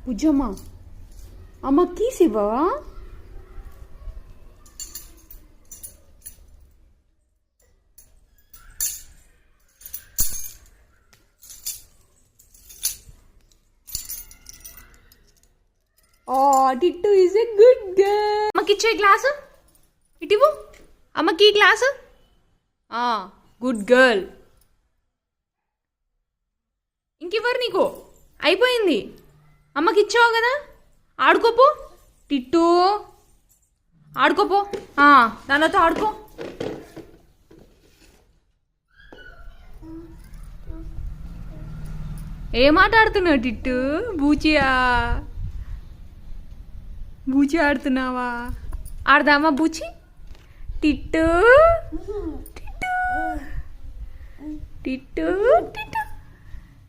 బుజ్జమ్మ అమ్మ కీస్ ఇవ్వవా? Tittu is a good girl. అమ్మకి ఇచ్చే గ్లాసు ఇటివు. అమ్మకి ఈ గ్లాసు. Good girl. ఇంకెవరు నీకు? అయిపోయింది. అమ్మకి ఇచ్చావు కదా, ఆడుకోపో. టిట్టు ఆడుకోపో, నాన్నతో ఆడుకో. ఏం ఆట ఆడుతున్నావు టిట్టు? బూచియా? బూచి ఆడుతున్నావా? ఆడదామా బూచి? టిట్టు టిట్టు టిట్టు టిట్టు